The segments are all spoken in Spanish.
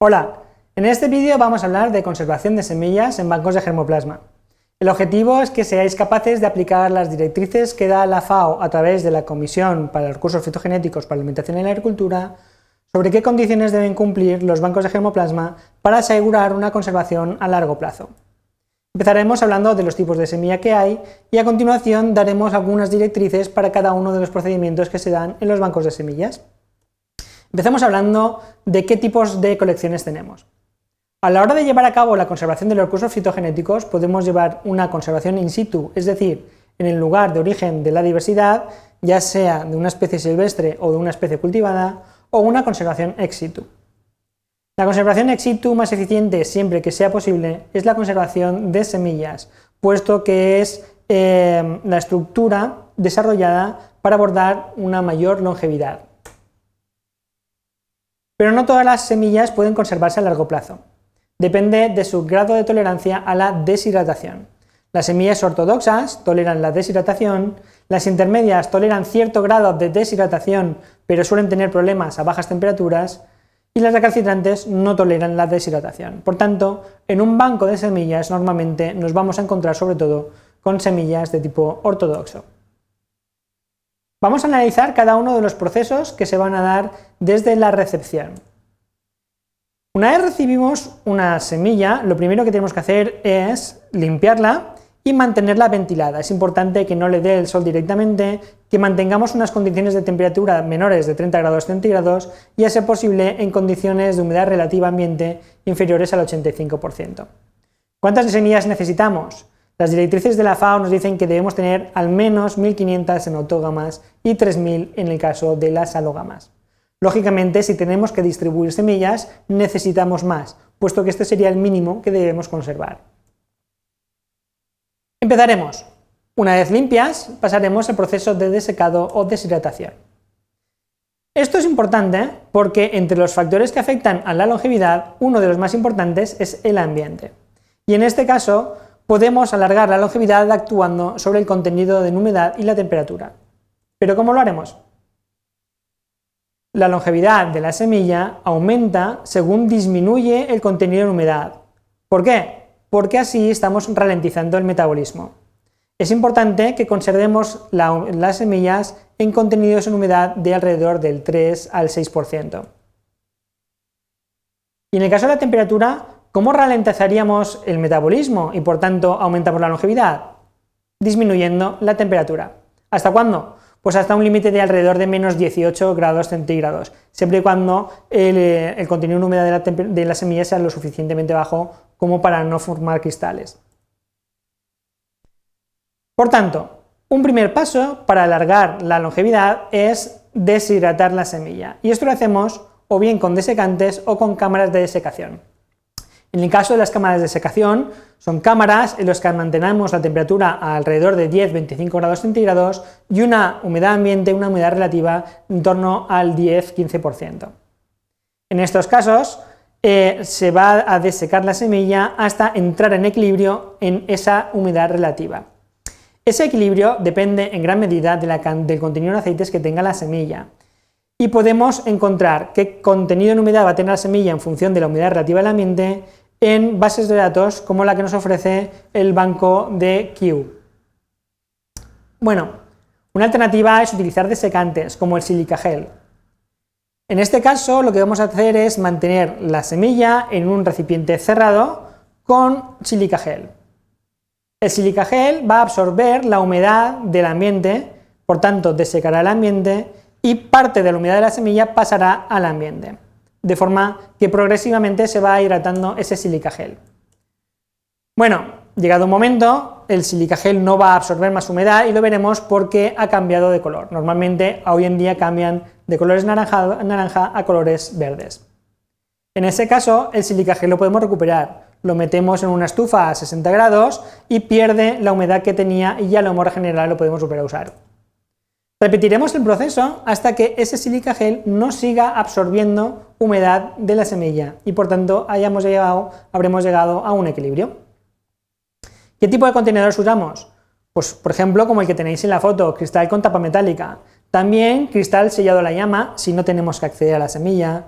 Hola, en este vídeo vamos a hablar de conservación de semillas en bancos de germoplasma. El objetivo es que seáis capaces de aplicar las directrices que da la FAO a través de la Comisión para los Recursos Fitogenéticos para la Alimentación y la Agricultura sobre qué condiciones deben cumplir los bancos de germoplasma para asegurar una conservación a largo plazo. Empezaremos hablando de los tipos de semilla que hay y a continuación daremos algunas directrices para cada uno de los procedimientos que se dan en los bancos de semillas. Empecemos hablando de qué tipos de colecciones tenemos. A la hora de llevar a cabo la conservación de los recursos fitogenéticos podemos llevar una conservación in situ, es decir, en el lugar de origen de la diversidad, ya sea de una especie silvestre o de una especie cultivada, o una conservación ex situ. La conservación ex situ más eficiente, siempre que sea posible, es la conservación de semillas, puesto que es la estructura desarrollada para abordar una mayor longevidad. Pero no todas las semillas pueden conservarse a largo plazo. Depende de su grado de tolerancia a la deshidratación. Las semillas ortodoxas toleran la deshidratación, las intermedias toleran cierto grado de deshidratación, pero suelen tener problemas a bajas temperaturas, y las recalcitrantes no toleran la deshidratación. Por tanto, en un banco de semillas normalmente nos vamos a encontrar sobre todo con semillas de tipo ortodoxo. Vamos a analizar cada uno de los procesos que se van a dar desde la recepción. Una vez recibimos una semilla, lo primero que tenemos que hacer es limpiarla y mantenerla ventilada. Es importante que no le dé el sol directamente, que mantengamos unas condiciones de temperatura menores de 30 grados centígrados y a ser posible en condiciones de humedad relativa ambiente inferiores al 85%. ¿Cuántas semillas necesitamos? Las directrices de la FAO nos dicen que debemos tener al menos 1500 en autógamas y 3000 en el caso de las alógamas. Lógicamente, si tenemos que distribuir semillas, necesitamos más, puesto que este sería el mínimo que debemos conservar. Empezaremos. Una vez limpias, pasaremos al proceso de desecado o deshidratación. Esto es importante porque entre los factores que afectan a la longevidad, uno de los más importantes es el ambiente. Y en este caso, podemos alargar la longevidad actuando sobre el contenido de humedad y la temperatura. ¿Pero cómo lo haremos? La longevidad de la semilla aumenta según disminuye el contenido de humedad. ¿Por qué? Porque así estamos ralentizando el metabolismo. Es importante que conservemos las semillas en contenidos en humedad de alrededor del 3 al 6%. Y en el caso de la temperatura, ¿cómo ralentizaríamos el metabolismo y por tanto aumentamos la longevidad? Disminuyendo la temperatura. ¿Hasta cuándo? Pues hasta un límite de alrededor de menos 18 grados centígrados, siempre y cuando el contenido en humedad de la semilla sea lo suficientemente bajo como para no formar cristales. Por tanto, un primer paso para alargar la longevidad es deshidratar la semilla, y esto lo hacemos o bien con desecantes o con cámaras de desecación. En el caso de las cámaras de desecación, son cámaras en las que mantenemos la temperatura a alrededor de 10-25 grados centígrados y una humedad ambiente, una humedad relativa en torno al 10-15%. En estos casos, se va a desecar la semilla hasta entrar en equilibrio en esa humedad relativa. Ese equilibrio depende en gran medida del contenido de aceites que tenga la semilla. Y podemos encontrar qué contenido en humedad va a tener la semilla en función de la humedad relativa del ambiente en bases de datos como la que nos ofrece el banco de Kew. Bueno, una alternativa es utilizar desecantes como el silicagel. En este caso lo que vamos a hacer es mantener la semilla en un recipiente cerrado con silicagel. El silicagel va a absorber la humedad del ambiente, por tanto desecará el ambiente y parte de la humedad de la semilla pasará al ambiente, de forma que progresivamente se va hidratando ese silicagel. Bueno, llegado un momento, el silicagel no va a absorber más humedad y lo veremos porque ha cambiado de color. Normalmente hoy en día cambian de colores naranja a colores verdes. En ese caso, el silicagel lo podemos recuperar. Lo metemos en una estufa a 60 grados y pierde la humedad que tenía y ya lo hemos regenerado y lo podemos volver a usar. Repetiremos el proceso hasta que ese silicagel no siga absorbiendo humedad de la semilla y por tanto habremos llegado a un equilibrio. ¿Qué tipo de contenedores usamos? Pues por ejemplo como el que tenéis en la foto, cristal con tapa metálica. También cristal sellado a la llama si no tenemos que acceder a la semilla,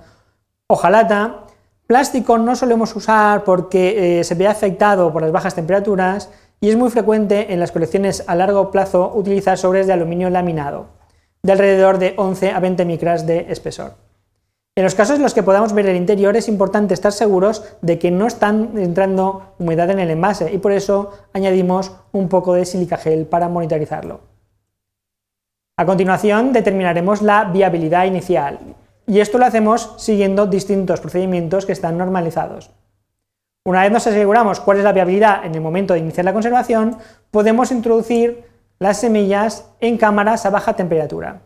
hojalata, Plástico no solemos usar porque se ve afectado por las bajas temperaturas y es muy frecuente en las colecciones a largo plazo utilizar sobres de aluminio laminado, de alrededor de 11 a 20 micras de espesor. En los casos en los que podamos ver el interior es importante estar seguros de que no están entrando humedad en el envase y por eso añadimos un poco de sílica gel para monitorizarlo. A continuación determinaremos la viabilidad inicial y esto lo hacemos siguiendo distintos procedimientos que están normalizados. Una vez nos aseguramos cuál es la viabilidad en el momento de iniciar la conservación, podemos introducir las semillas en cámaras a baja temperatura.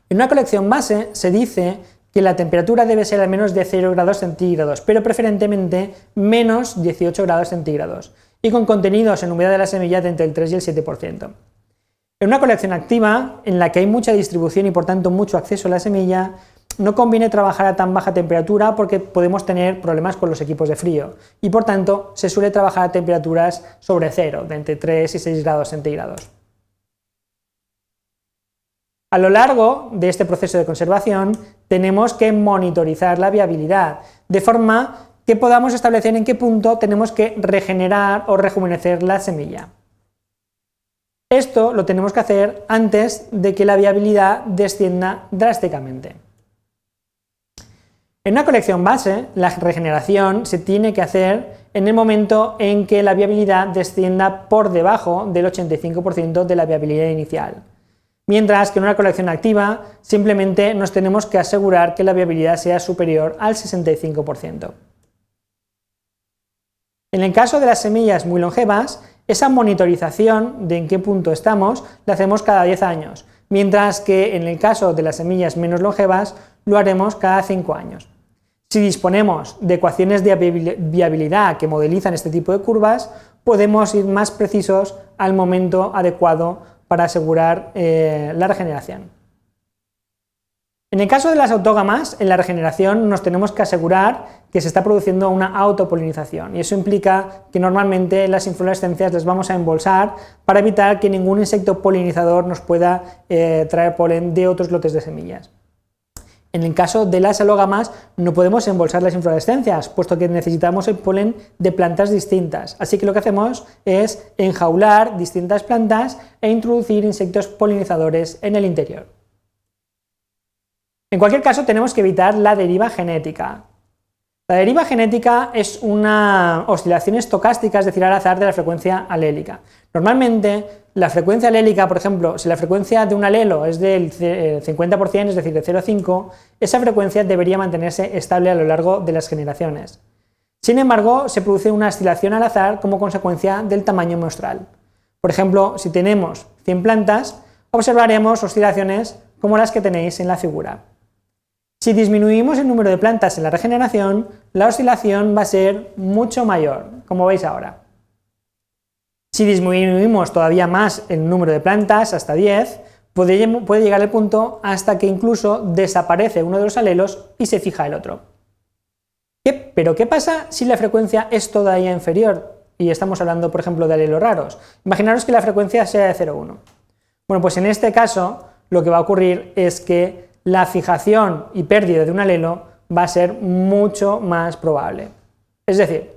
En una colección base se dice que la temperatura debe ser al menos de 0 grados centígrados, pero preferentemente menos 18 grados centígrados, y con contenidos en humedad de la semilla de entre el 3 y el 7%. En una colección activa, en la que hay mucha distribución y por tanto mucho acceso a la semilla, no conviene trabajar a tan baja temperatura porque podemos tener problemas con los equipos de frío, y por tanto se suele trabajar a temperaturas sobre cero, de entre 3 y 6 grados centígrados. A lo largo de este proceso de conservación tenemos que monitorizar la viabilidad, de forma que podamos establecer en qué punto tenemos que regenerar o rejuvenecer la semilla. Esto lo tenemos que hacer antes de que la viabilidad descienda drásticamente. En una colección base, la regeneración se tiene que hacer en el momento en que la viabilidad descienda por debajo del 85% de la viabilidad inicial. Mientras que en una colección activa simplemente nos tenemos que asegurar que la viabilidad sea superior al 65%. En el caso de las semillas muy longevas, esa monitorización de en qué punto estamos la hacemos cada 10 años, mientras que en el caso de las semillas menos longevas lo haremos cada 5 años. Si disponemos de ecuaciones de viabilidad que modelizan este tipo de curvas, podemos ir más precisos al momento adecuado para asegurar la regeneración. En el caso de las autógamas, en la regeneración nos tenemos que asegurar que se está produciendo una autopolinización y eso implica que normalmente las inflorescencias las vamos a embolsar para evitar que ningún insecto polinizador nos pueda traer polen de otros lotes de semillas. En el caso de las alógamas no podemos embolsar las inflorescencias, puesto que necesitamos el polen de plantas distintas, así que lo que hacemos es enjaular distintas plantas e introducir insectos polinizadores en el interior. En cualquier caso tenemos que evitar la deriva genética. La deriva genética es una oscilación estocástica, es decir, al azar de la frecuencia alélica. Normalmente la frecuencia alélica, por ejemplo, si la frecuencia de un alelo es del 50%, es decir, de 0,5, esa frecuencia debería mantenerse estable a lo largo de las generaciones. Sin embargo, se produce una oscilación al azar como consecuencia del tamaño muestral. Por ejemplo, si tenemos 100 plantas, observaremos oscilaciones como las que tenéis en la figura. Si disminuimos el número de plantas en la regeneración, la oscilación va a ser mucho mayor, como veis ahora. Si disminuimos todavía más el número de plantas, hasta 10, puede llegar el punto hasta que incluso desaparece uno de los alelos y se fija el otro. ¿Pero qué pasa si la frecuencia es todavía inferior? Y estamos hablando, por ejemplo, de alelos raros. Imaginaros que la frecuencia sea de 0,1. Bueno, pues en este caso lo que va a ocurrir es que la fijación y pérdida de un alelo va a ser mucho más probable. Es decir,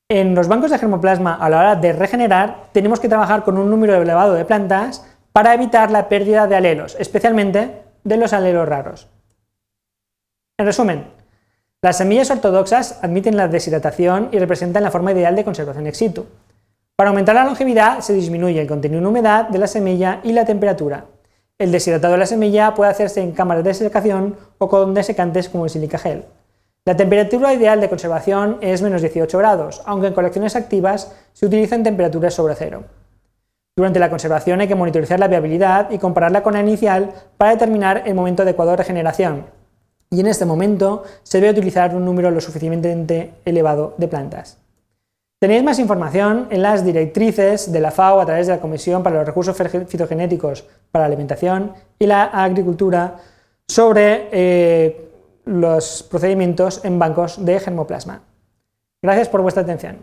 en los bancos de germoplasma a la hora de regenerar tenemos que trabajar con un número elevado de plantas para evitar la pérdida de alelos, especialmente de los alelos raros. En resumen, las semillas ortodoxas admiten la deshidratación y representan la forma ideal de conservación ex situ. Para aumentar la longevidad se disminuye el contenido en humedad de la semilla y la temperatura. El deshidratado de la semilla puede hacerse en cámaras de desecación o con desecantes como el sílica gel. La temperatura ideal de conservación es menos 18 grados, aunque en colecciones activas se utilizan temperaturas sobre cero. Durante la conservación hay que monitorizar la viabilidad y compararla con la inicial para determinar el momento adecuado de regeneración, y en este momento se debe utilizar un número lo suficientemente elevado de plantas. Tenéis más información en las directrices de la FAO a través de la Comisión para los Recursos Fitogenéticos para la Alimentación y la Agricultura sobre los procedimientos en bancos de germoplasma. Gracias por vuestra atención.